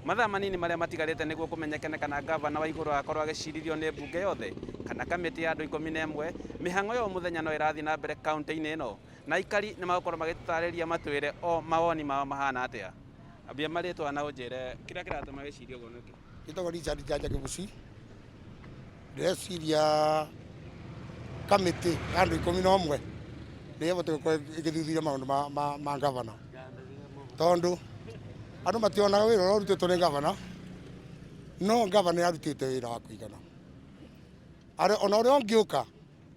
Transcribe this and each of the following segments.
mathaa manini maria matigarite niguo kumenyekane kana gavana wa iguru akorwo agicirithio ni mbunge yothe kana kamiti ya andu 11. Mihango yo muthenya no irathi na mbere kaunti-ini ino na aikari ni magokorwo magitariria matwire o mawoni mao mahana atia. Ambia maritwa na unjire kira kiratuma wicirie uguo niki. Gitagwo Richard Njanja Kibuci. Ndĩreciria kamĩtĩ ya andũ 11 nĩ ĩbatiĩ gũkorwo ĩgĩthuthuria maũndũ ma gavana, tondũ andũ mationaga wĩra ũrĩa ũrutĩtwo nĩ gavana, no gavana nĩarutĩte wĩra wa kũigana. Ona ũrĩa ũngĩũka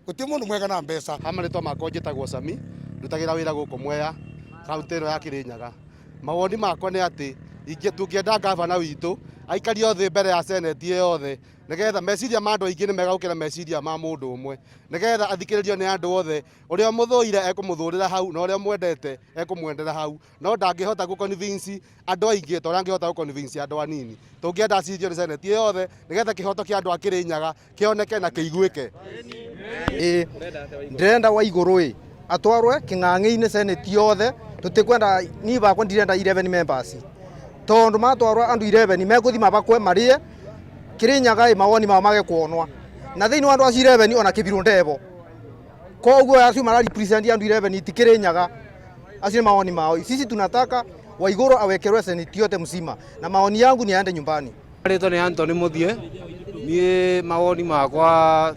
gũtirĩ mũndũ mwega na mbeca. Marĩtwa makwa njĩtagwo Sami, ndutagĩra wĩra gũkũ Mwea, kaunti ĩno ya Kĩrĩnyaga. Mawoni makwa nĩ atĩ tũngĩenda gavana witũ aikari othe mbere ya seneti yothe nigetha meciria ma andũ aingĩ nĩ mega gũkĩra meciria ma mũndũ ũmwe, nigetha athikĩrĩrio nĩ andũ othe. Ũrĩa mũthũire ekũmũthũrĩra hau na ũrĩa mwendete ekũmwendera hau, no ndangĩhota gũconvince andũ aingĩ ta ũrĩa angĩhota gũconvince andũ anini. Tũngĩenda acirithio nĩ seneti yothe nigetha kĩhoto kĩa andũ a Kĩrĩnyaga kĩoneke na kĩiguĩke. Ndĩrenda Waigũrũ atwarwe kĩng'ang'i-inĩ seneti yothe. Tũtikwenda niĩ bakwa ndirenda 11 members, tondu matwarwa andu 11 megũthima bakwe marie Kĩrĩnyaga mawoni mao mage kuonwa na thĩinĩ wa andu acio 11 ona Kĩbirũ ndebo. Koguo acio mara represent andu 11 ti Kĩrĩnyaga, acio mawoni mao. Sisi tunataka Waigũrũ awekerwe seneti yote mzima na maoni yangu ni aende nyumbani. Rĩtwa nĩ Anthony Muthie. Niĩ mawoni makwa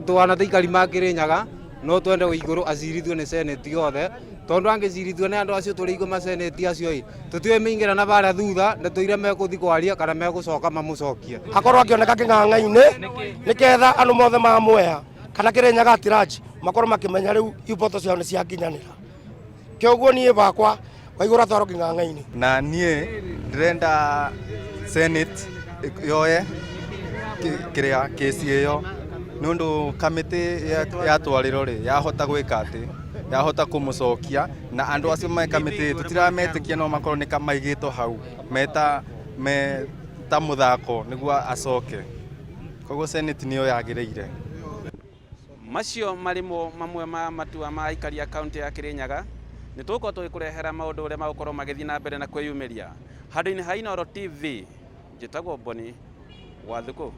twana thikari ma Kĩrĩnyaga no twende Waigũrũ acirithio nĩ seneti yothe, tondu angĩcirithio nĩ andũ acio tũrĩ igũ maseneti acio tũtiũĩ mĩingĩra na bara thutha na tũire megũthi kwaria kana megũcoka mamũcokie. Akorwo akĩoneka kĩng'ang'a-inĩ nĩketha andũ mothe ma Mwea kana Kĩrĩnyaga atiraji makorwo makĩmenya rĩu iboto ciao nĩ ciakinyanĩra. Kĩoguo niĩ bakwa Waigũrũ atwarwo kĩng'ang'a-inĩ. Na niĩ ndĩrenda senate yoye kĩrĩa kesi ĩyo nundu kamĩtĩ yatwarĩrwo yahota gwĩka atĩ yahota kũmũcokia na andũ acio me kamĩtĩ tũtirametĩkia no makorwo nĩ kamaigĩtwo hau meta mũthako nĩguo acoke. Koguo senate nĩyo yagĩrĩire. Macio marimo mamwe ma matua ma aikari ya kaunti ya Kĩrĩnyaga. Nĩ tũgũkorwo tũgĩkũrehera maũndũ ũrĩa magũkorwo magĩthiĩ na mbere na kwĩyumĩria handũ-inĩ ha Inooro TV. Njĩtagwo Boni Wathuku.